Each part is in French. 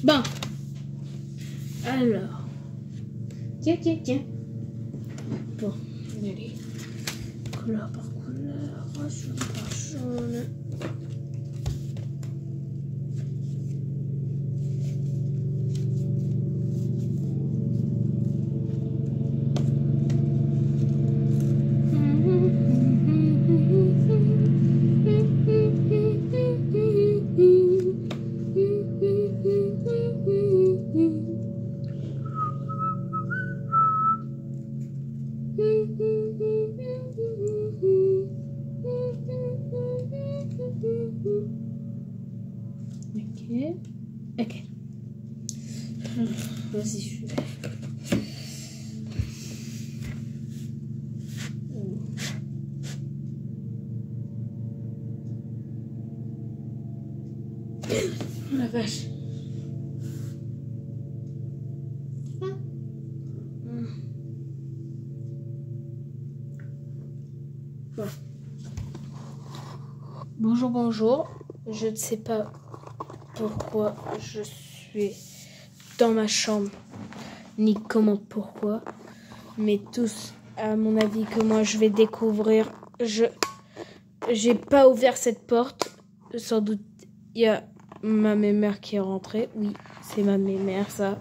Bon. Alors. Tiens. Bon, allez. Couleur par couleur, jaune par jaune. Ok. Vas-y, je vais. Oh la vache. Bon. Bonjour. Je ne sais pas pourquoi je suis dans ma chambre, ni comment pourquoi, mais tous, à mon avis, que moi je vais découvrir. J'ai pas ouvert cette porte. Sans doute, il y a ma mère qui est rentrée. Oui, c'est ma mère, ça.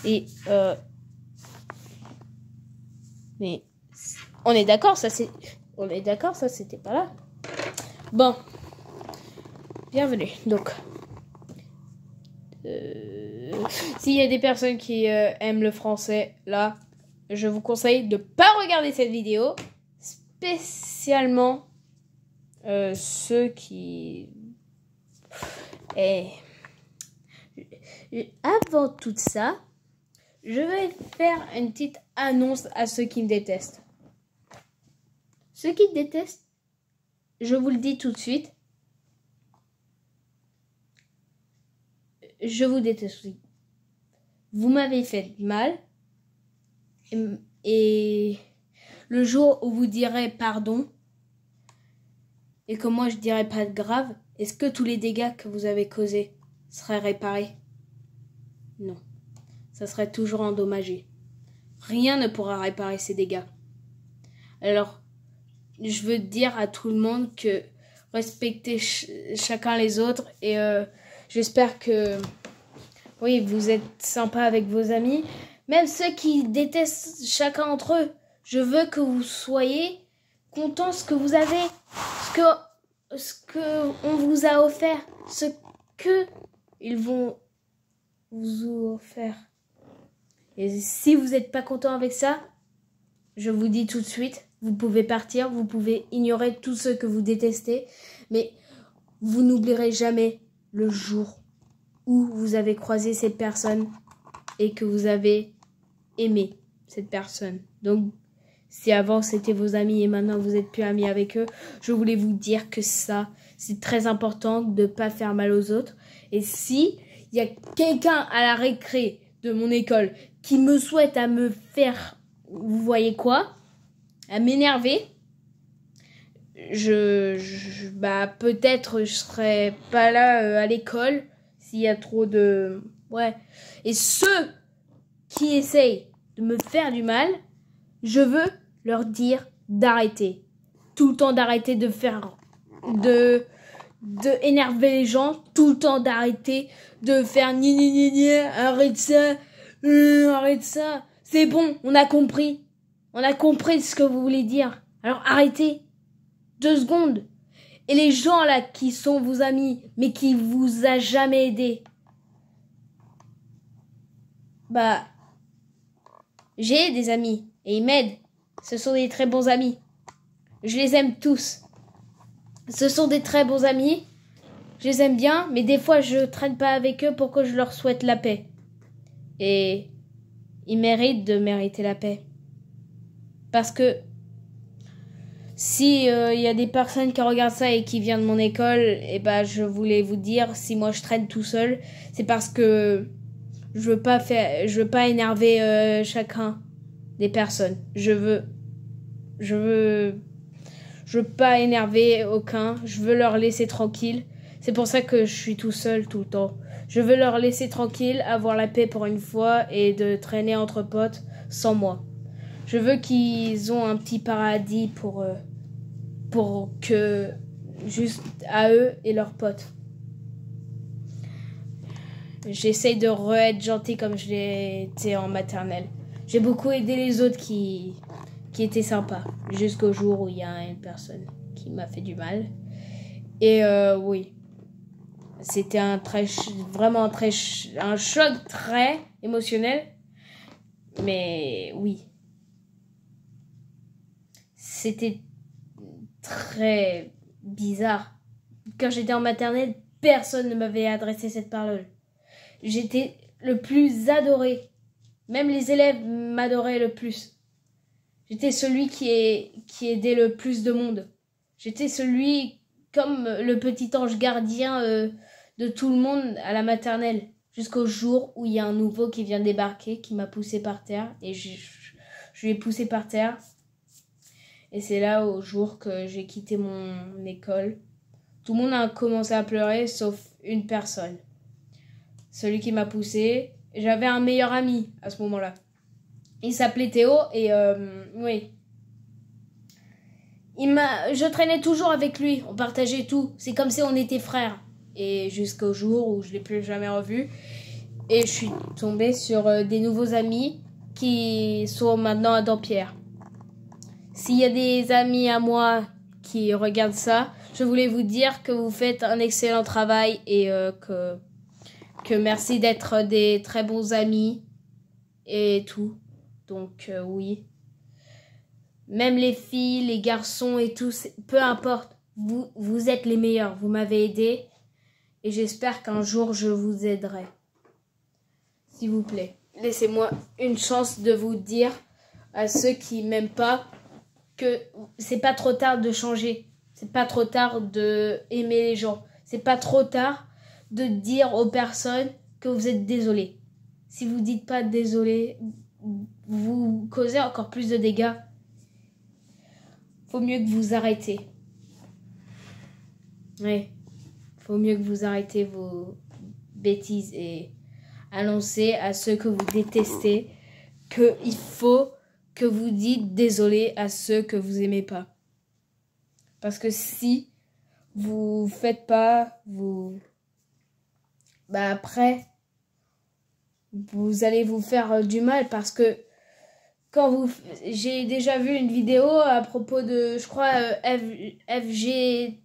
Et mais on est d'accord, ça c'était pas là. Bon, bienvenue. Donc, s'il y a des personnes qui aiment le français, là, je vous conseille de pas regarder cette vidéo, spécialement ceux qui... Avant tout ça, je vais faire une petite annonce à ceux qui me détestent. Ceux qui me détestent, je vous le dis tout de suite, je vous déteste aussi. Vous m'avez fait mal. Et le jour où vous direz pardon, et que moi je dirais pas de grave, est-ce que tous les dégâts que vous avez causés seraient réparés? Non. Ça serait toujours endommagé. Rien ne pourra réparer ces dégâts. Alors, je veux dire à tout le monde que respectez chacun les autres et j'espère que oui, vous êtes sympa avec vos amis. Même ceux qui détestent chacun entre eux, je veux que vous soyez contents de ce que vous avez, ce que on vous a offert, ce que ils vont vous offrir. Et si vous n'êtes pas content avec ça, je vous dis tout de suite, vous pouvez partir, vous pouvez ignorer tous ceux que vous détestez, mais vous n'oublierez jamais le jour où vous avez croisé cette personne et que vous avez aimé cette personne. Donc, si avant c'était vos amis et maintenant vous n'êtes plus amis avec eux, je voulais vous dire que ça, c'est très important de ne pas faire mal aux autres. Et si il y a quelqu'un à la récré de mon école qui me souhaite à me faire, vous voyez quoi, à m'énerver, bah peut-être je serai pas là à l'école s'il y a trop de... Ouais. Et ceux qui essayent de me faire du mal, je veux leur dire d'arrêter. Tout le temps d'arrêter de faire... de énerver les gens. Tout le temps d'arrêter de faire ni ni ni ni. Arrête ça. C'est bon, on a compris. On a compris ce que vous voulez dire. Alors arrêtez. 2 secondes. Et les gens là qui sont vos amis, mais qui vous a jamais aidé, bah, j'ai des amis et ils m'aident. Ce sont des très bons amis. Je les aime tous. Ce sont des très bons amis. Je les aime bien, mais des fois je traîne pas avec eux pour que je leur souhaite la paix. Et ils méritent de mériter la paix. Parce que si y a des personnes qui regardent ça et qui viennent de mon école, et bah je voulais vous dire, si moi je traîne tout seul, c'est parce que je veux pas énerver chacun des personnes. Je veux pas énerver aucun. Je veux leur laisser tranquille. C'est pour ça que je suis tout seul tout le temps. Je veux leur laisser tranquille, avoir la paix pour une fois et de traîner entre potes sans moi. Je veux qu'ils ont un petit paradis pour que juste à eux et leurs potes. J'essaye de re-être gentil comme je l'ai été en maternelle. J'ai beaucoup aidé les autres qui étaient sympas. Jusqu'au jour où il y a une personne qui m'a fait du mal. Et oui. C'était un choc très émotionnel. Mais oui. C'était très bizarre. Quand j'étais en maternelle, personne ne m'avait adressé cette parole. J'étais le plus adoré. Même les élèves m'adoraient le plus. J'étais celui qui aidait le plus de monde. J'étais celui comme le petit ange gardien de tout le monde à la maternelle. Jusqu'au jour où il y a un nouveau qui vient débarquer, qui m'a poussé par terre. Et je lui ai poussé par terre. Et c'est là au jour que j'ai quitté mon école. Tout le monde a commencé à pleurer sauf une personne. Celui qui m'a poussé. J'avais un meilleur ami à ce moment-là. Il s'appelait Théo et oui. Je traînais toujours avec lui. On partageait tout. C'est comme si on était frères. Et jusqu'au jour où je l'ai plus jamais revu. Et je suis tombée sur des nouveaux amis qui sont maintenant à Dampierre. S'il y a des amis à moi qui regardent ça, je voulais vous dire que vous faites un excellent travail et que merci d'être des très bons amis et tout. Donc oui. Même les filles, les garçons et tout, peu importe. Vous êtes les meilleurs. Vous m'avez aidé et j'espère qu'un jour je vous aiderai. S'il vous plaît, laissez-moi une chance de vous dire à ceux qui m'aiment pas que c'est pas trop tard de changer. C'est pas trop tard de aimer les gens. C'est pas trop tard de dire aux personnes que vous êtes désolé. Si vous dites pas désolé, vous causez encore plus de dégâts. Faut mieux que vous arrêtez. Ouais. Faut mieux que vous arrêtez vos bêtises et annoncez à ceux que vous détestez qu'il faut que vous dites désolé à ceux que vous aimez pas. Parce que si vous faites pas, après, vous allez vous faire du mal parce que j'ai déjà vu une vidéo à propos de, je crois, FGTEEV.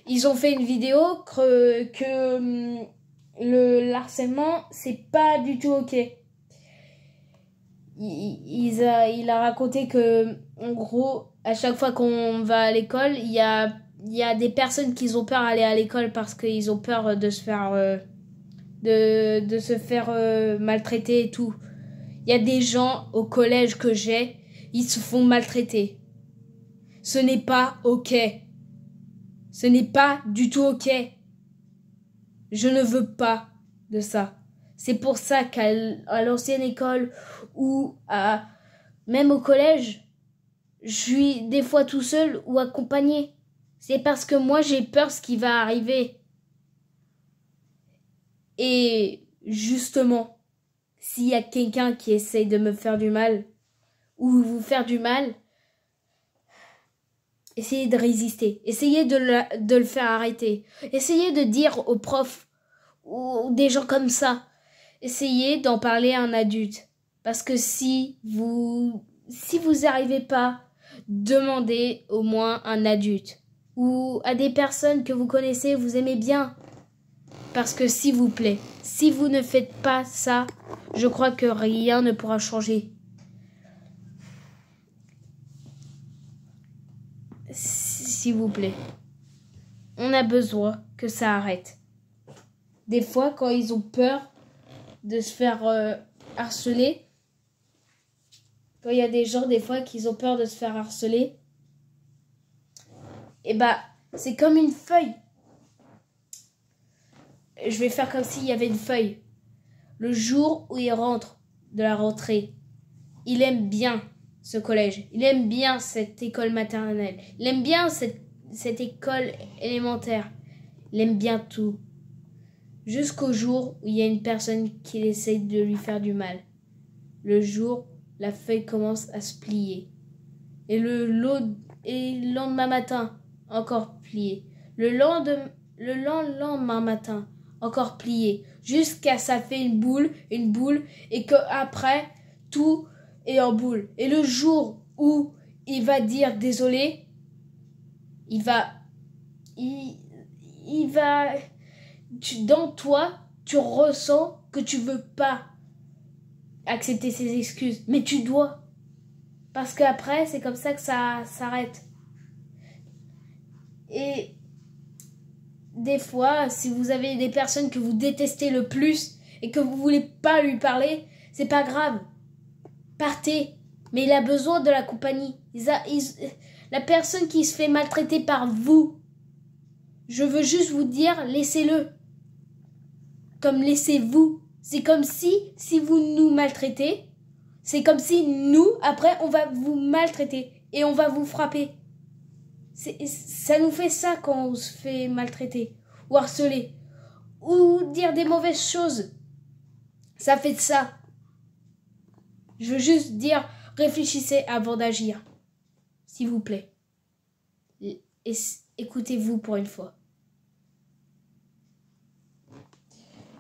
Ils ont fait une vidéo que le harcèlement, c'est pas du tout ok. Il a raconté que, en gros, à chaque fois qu'on va à l'école, il y a des personnes qui ont peur d'aller à l'école parce qu'ils ont peur de se faire maltraiter et tout. Il y a des gens au collège que ils se font maltraiter. Ce n'est pas ok. Ce n'est pas du tout ok. Je ne veux pas de ça. C'est pour ça qu'à l'ancienne école ou même au collège, je suis des fois tout seul ou accompagné. C'est parce que moi j'ai peur de ce qui va arriver. Et justement, s'il y a quelqu'un qui essaye de me faire du mal ou vous faire du mal, essayez de résister. Essayez de le faire arrêter. Essayez de dire aux profs ou des gens comme ça. Essayez d'en parler à un adulte. Parce que si vous n'y arrivez pas, demandez au moins un adulte. Ou à des personnes que vous connaissez, vous aimez bien. Parce que s'il vous plaît, si vous ne faites pas ça, je crois que rien ne pourra changer. S'il vous plaît. On a besoin que ça arrête. Des fois, quand ils ont peur de se faire harceler, quand il y a des gens, des fois, qui ont peur de se faire harceler, et c'est comme une feuille. Je vais faire comme s'il y avait une feuille. Le jour où il rentre de la rentrée, il aime bien ce collège. Il aime bien cette école maternelle. Il aime bien cette école élémentaire. Il aime bien tout. Jusqu'au jour où il y a une personne qui essaie de lui faire du mal. Le jour, la feuille commence à se plier. Et le lendemain matin, encore plié. Le lendemain matin, encore plié. Jusqu'à ça fait une boule, et que après tout est en boule. Et le jour où il va dire désolé, dans toi, tu ressens que tu veux pas accepter ses excuses, mais tu dois. Parce qu'après, c'est comme ça que ça s'arrête. Et des fois, si vous avez des personnes que vous détestez le plus et que vous voulez pas lui parler, c'est pas grave. Partez. Mais il a besoin de la compagnie. La personne qui se fait maltraiter par vous, je veux juste vous dire, laissez-le. Comme laissez-vous. C'est comme si vous nous maltraitez, c'est comme si nous, après, on va vous maltraiter et on va vous frapper. Ça nous fait ça quand on se fait maltraiter ou harceler ou dire des mauvaises choses. Ça fait ça. Je veux juste dire, réfléchissez avant d'agir. S'il vous plaît. Et écoutez-vous pour une fois.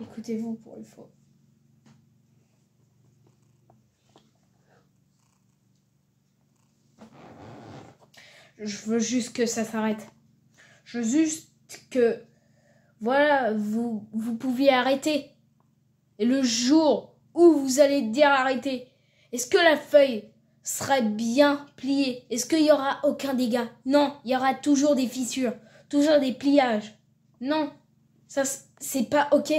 Écoutez-vous pour une fois. Je veux juste que ça s'arrête. Je veux juste que, voilà, vous pouviez arrêter. Et le jour où vous allez dire arrêter, est-ce que la feuille sera bien pliée? Est-ce qu'il n'y aura aucun dégât? Non, il y aura toujours des fissures, toujours des pliages. Non, ça c'est pas ok.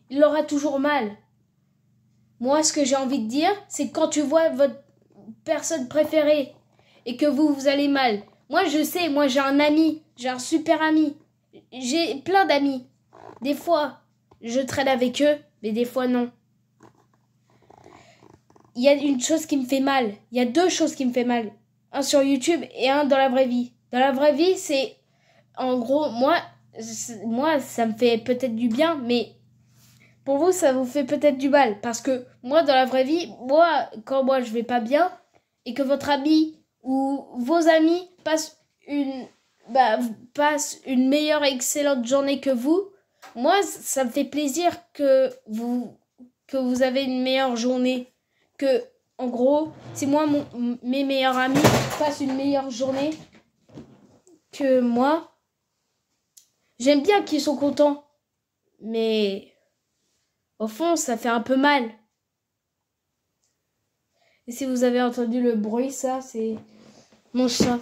Il aura toujours mal. Moi, ce que j'ai envie de dire, c'est quand tu vois votre personne préférée et que vous allez mal. Moi, je sais, moi j'ai un ami, j'ai un super ami. J'ai plein d'amis. Des fois, je traîne avec eux, mais des fois non. Il y a une chose qui me fait mal. Il y a deux choses qui me fait mal. Un sur YouTube et un dans la vraie vie. Dans la vraie vie, c'est... En gros, moi, ça me fait peut-être du bien, mais pour vous, ça vous fait peut-être du mal. Parce que moi, dans la vraie vie, quand moi je vais pas bien, et que votre ami ou vos amis passent une meilleure excellente journée que vous, moi, ça me fait plaisir que vous avez une meilleure journée. Que, en gros, si moi, mes meilleurs amis passent une meilleure journée que moi, j'aime bien qu'ils sont contents. Mais, au fond, ça fait un peu mal. Et si vous avez entendu le bruit, ça, c'est mon chat.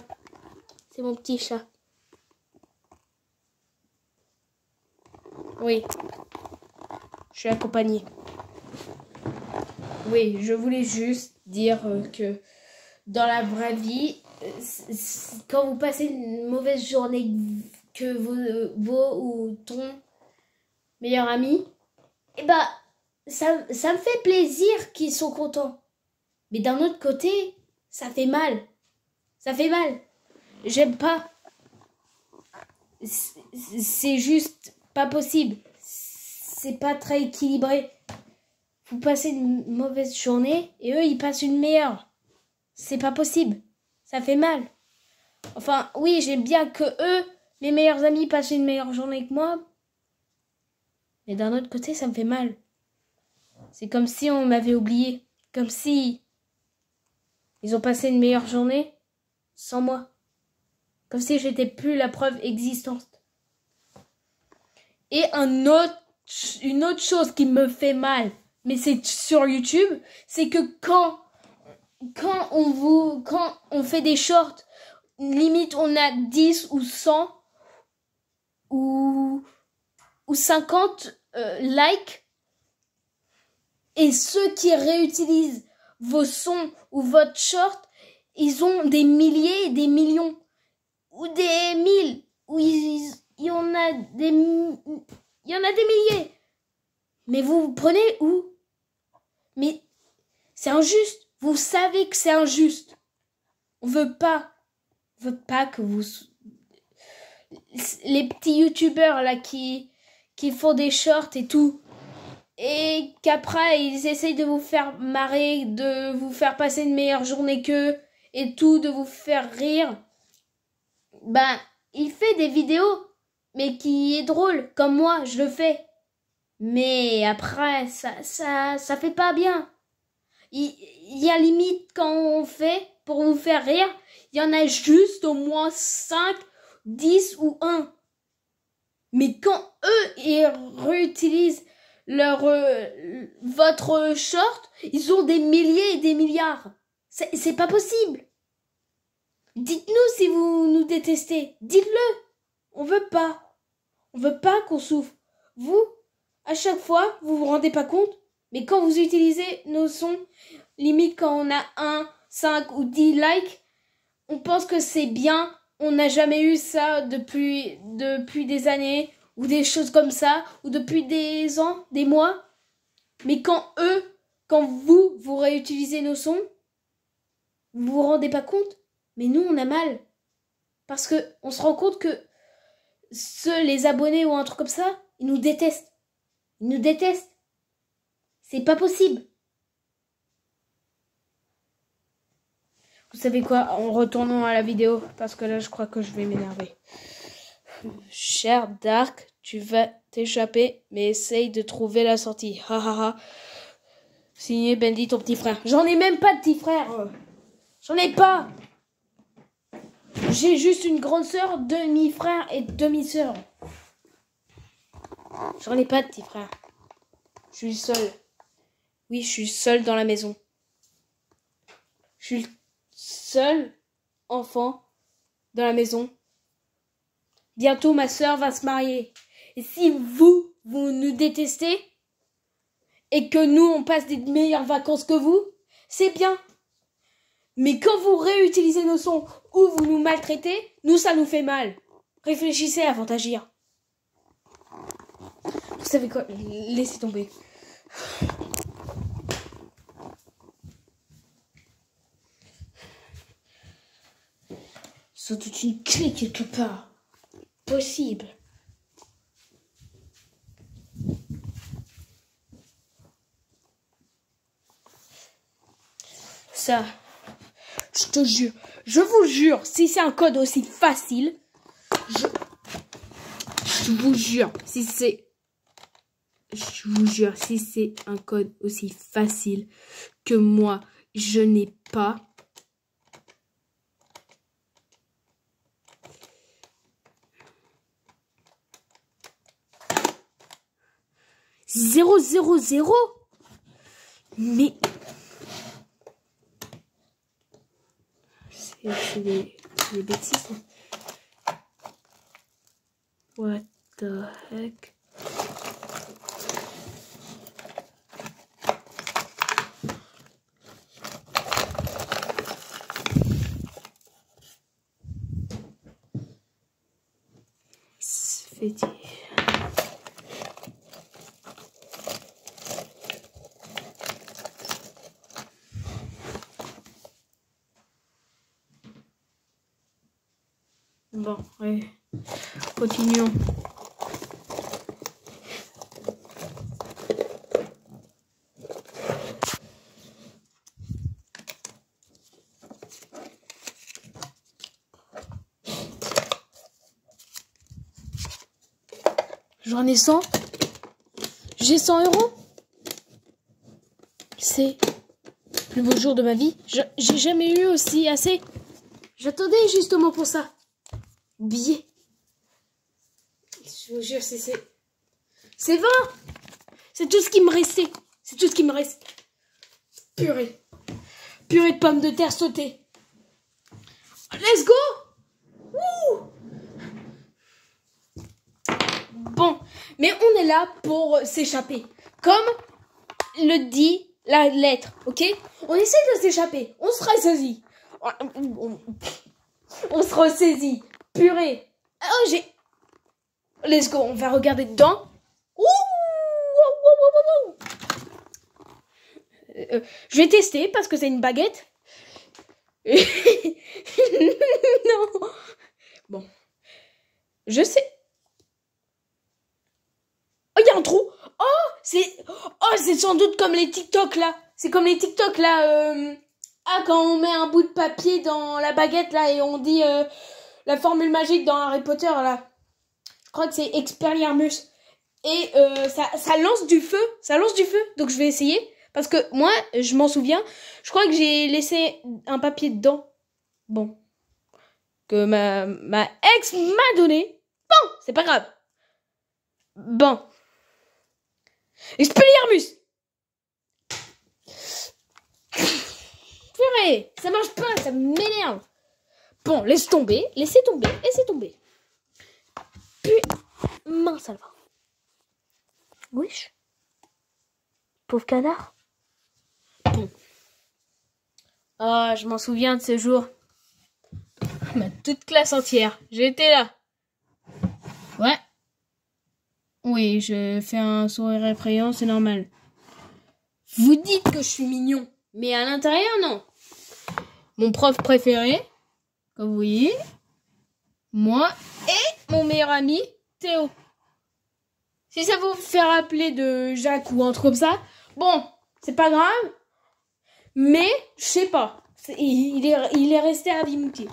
C'est mon petit chat. Oui. Je suis accompagnée. Oui, je voulais juste dire que dans la vraie vie, quand vous passez une mauvaise journée, que vos ou ton meilleur ami, ça me fait plaisir qu'ils sont contents. Mais d'un autre côté, ça fait mal. Ça fait mal. J'aime pas. C'est juste pas possible. C'est pas très équilibré. Vous passez une mauvaise journée et eux, ils passent une meilleure. C'est pas possible. Ça fait mal. Enfin, oui, j'aime bien que eux, mes meilleurs amis, passent une meilleure journée que moi. Mais d'un autre côté, ça me fait mal. C'est comme si on m'avait oublié. Comme si ils ont passé une meilleure journée sans moi. Comme si j'étais plus la preuve existante. Et une autre chose qui me fait mal, mais c'est sur YouTube, c'est que quand on fait des shorts, limite on a 10 ou 100 ou 50 likes, et ceux qui réutilisent vos sons ou votre short, ils ont des milliers et des millions, ou des mille, ou il y en a des milliers. Mais vous prenez où? Mais c'est injuste. Vous savez que c'est injuste. On veut pas que vous... les petits youtubeurs là qui font des shorts et tout. Et qu'après, ils essayent de vous faire marrer, de vous faire passer une meilleure journée qu'eux et tout, de vous faire rire. Ben, il fait des vidéos, mais qui est drôle, comme moi, je le fais. Mais après, ça fait pas bien. Il y a limite quand on fait, pour vous faire rire, il y en a juste au moins 5, 10 ou 1. Mais quand eux, ils réutilisent votre short, ils ont des milliers et des milliards. C'est pas possible. Dites-nous si vous nous détestez. Dites-le. On veut pas. On veut pas qu'on souffre. Vous, à chaque fois, vous vous rendez pas compte, mais quand vous utilisez nos sons, limite quand on a 1, 5 ou 10 likes, on pense que c'est bien. On n'a jamais eu ça depuis des années ou des choses comme ça, ou depuis des ans, des mois. Mais quand vous réutilisez nos sons, vous vous rendez pas compte, mais nous on a mal. Parce que on se rend compte que les abonnés ou un truc comme ça, ils nous détestent. Ils nous détestent. C'est pas possible. Vous savez quoi, en retournant à la vidéo, parce que là je crois que je vais m'énerver. Cher Dark, tu vas t'échapper, mais essaye de trouver la sortie. Ha ha ha. Signé Bendy, ton petit frère. J'en ai même pas de petit frère. J'en ai pas. J'ai juste une grande sœur, demi-frère et demi-sœur. J'en ai pas de petit frère. Je suis seul. Oui, je suis seul dans la maison. Je suis le seul enfant dans la maison. Bientôt, ma sœur va se marier. Et si vous nous détestez, et que nous, on passe des meilleures vacances que vous, c'est bien. Mais quand vous réutilisez nos sons ou vous nous maltraitez, nous, ça nous fait mal. Réfléchissez avant d'agir. Vous savez quoi? Laissez tomber. Sans toute une clé quelque part. Possible. Ça, je te jure, je vous jure, si c'est un code aussi facile, je vous jure, si c'est un code aussi facile que moi, je n'ai pas. Zéro, zéro, zéro. Mais c'est des bêtises. What the heck? C'est fait dire. Bon, ouais. Continuons. J'en ai 100. J'ai 100 €. C'est le plus beau jour de ma vie. J'ai jamais eu aussi assez. J'attendais justement pour ça. Billet. Je vous jure, c'est 20. C'est tout ce qui me restait. C'est tout ce qui me reste. Purée. Purée de pommes de terre sautées. Let's go. Wouh. Bon, mais on est là pour s'échapper. Comme le dit la lettre, ok? On essaie de s'échapper. On se ressaisit. On se ressaisit. Purée. Oh, let's go, on va regarder dedans. Ouh. Je vais tester parce que c'est une baguette. Non. Bon. Je sais. Oh, il y a un trou. C'est sans doute comme les TikTok là. C'est comme les TikTok là. Quand on met un bout de papier dans la baguette là et on dit la formule magique dans Harry Potter là. Je crois que c'est Expelliarmus. Et ça lance du feu. Ça lance du feu. Donc je vais essayer. Parce que moi, je m'en souviens. Je crois que j'ai laissé un papier dedans. Bon. Que ma ex m'a donné. Bon, c'est pas grave. Bon. Expelliarmus. Purée, ça marche pas, ça m'énerve. Bon, laissez tomber. Puis, mince alors. Wesh. Pauvre canard. Bon. Ah, je m'en souviens de ce jour. Ma toute classe entière. J'étais là. Ouais. Oui, je fais un sourire effrayant, c'est normal. Vous dites que je suis mignon, mais à l'intérieur, non. Mon prof préféré, comme vous voyez, moi et mon meilleur ami, Théo. Si ça vous fait rappeler de Jacques ou un truc comme ça, bon, c'est pas grave, mais je sais pas. Il est resté à Vimouti.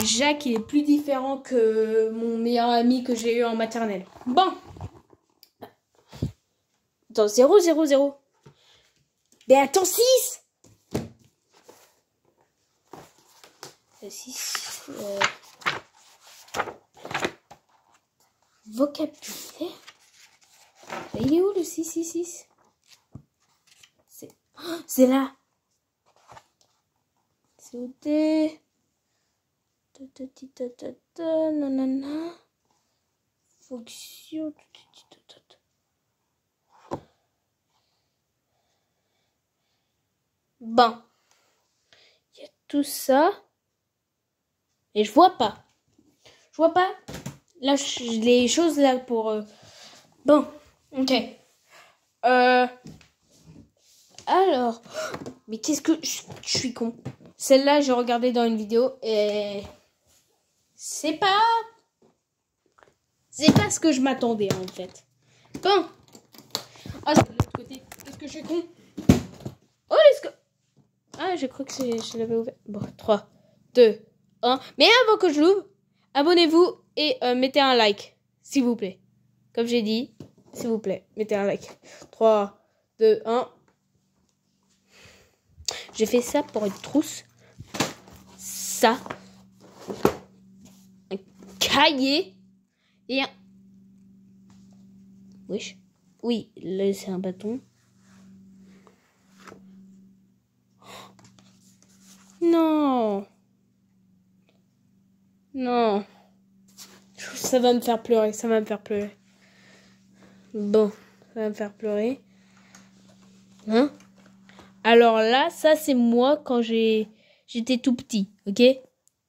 Jacques, il est plus différent que mon meilleur ami que j'ai eu en maternelle. Bon. Attends, 0, 0, 0. Mais attends, 6. 6. Vocabulaire. Il est où le 6, 6, 6? C'est là. C'est au D. Nanana. Fonction. Bon. Il y a tout ça. Et je vois pas. Je vois pas. Là, les choses là pour... Bon. Ok. Alors. Mais qu'est-ce que... Je suis con. Celle-là, j'ai regardé dans une vidéo et... C'est pas ce que je m'attendais, en fait. Bon. Ah, c'est de l'autre côté. Est-ce que je suis con? Oh, est-ce que... Ah, j'ai cru que je l'avais ouvert. Bon, 3, 2, 1. Mais avant que je l'ouvre, abonnez-vous et mettez un like, s'il vous plaît. Comme j'ai dit, s'il vous plaît, mettez un like. 3, 2, 1. J'ai fait ça pour une trousse. Ça. Un cahier. Et un... Wesh. Oui, là, c'est un bâton. Non. Non. Ça va me faire pleurer. Bon, ça va me faire pleurer. Hein? Alors là, ça c'est moi quand j'étais tout petit, ok?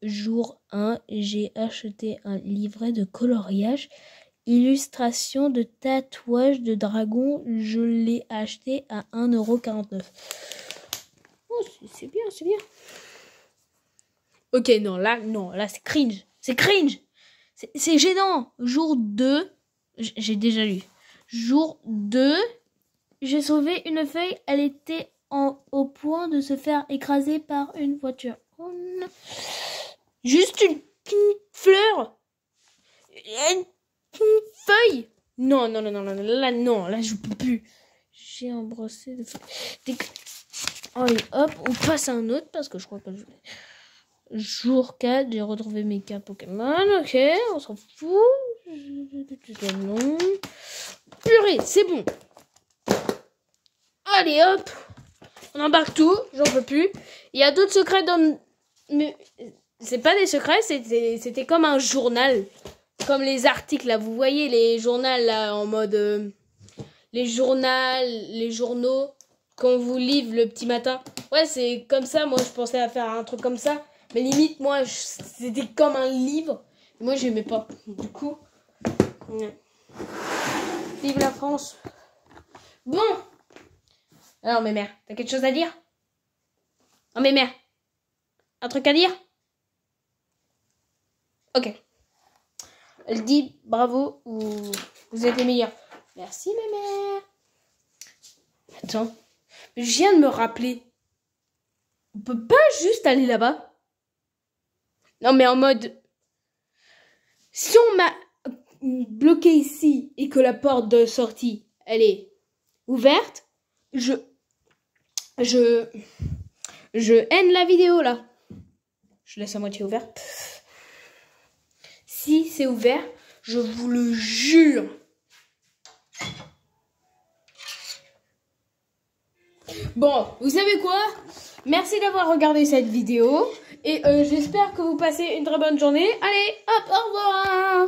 Jour 1, j'ai acheté un livret de coloriage, illustration de tatouage de dragon. Je l'ai acheté à 1,49 €. Oh, c'est bien. Ok, non, là, c'est cringe. C'est gênant. Jour 2, j'ai déjà lu. Jour 2, j'ai sauvé une feuille. Elle était au point de se faire écraser par une voiture. Oh non. Juste une fleur. Une feuille. Non. Là, je peux plus. J'ai embrassé de feuilles. Allez, hop, on passe à un autre parce que je crois que je voulais. Jour 4, j'ai retrouvé mes cartes Pokémon. Ok, on s'en fout. Non. Purée, c'est bon. Allez, hop. On embarque tout. J'en peux plus. Il y a d'autres secrets dans... Mais c'est pas des secrets, c'était comme un journal. Comme les articles, là. Vous voyez les journaux, là, en mode... les journaux qu'on vous livre le petit matin. Ouais, c'est comme ça. Moi, je pensais à faire un truc comme ça. Mais limite, moi, c'était comme un livre. Moi, j'aimais pas. Du coup, vive la France. Bon. Alors, mes mères, t'as quelque chose à dire? Oh, mes mères, un truc à dire? Ok. Elle dit bravo ou vous êtes les meilleurs. Merci, ma mère. Attends, je viens de me rappeler. On peut pas juste aller là-bas? Non, mais en mode... Si on m'a bloqué ici et que la porte de sortie, elle est ouverte, je haine la vidéo, là. Je laisse à moitié ouverte. Si c'est ouvert, je vous le jure. Bon, vous savez quoi? Merci d'avoir regardé cette vidéo. Et j'espère que vous passez une très bonne journée. Allez, hop, au revoir!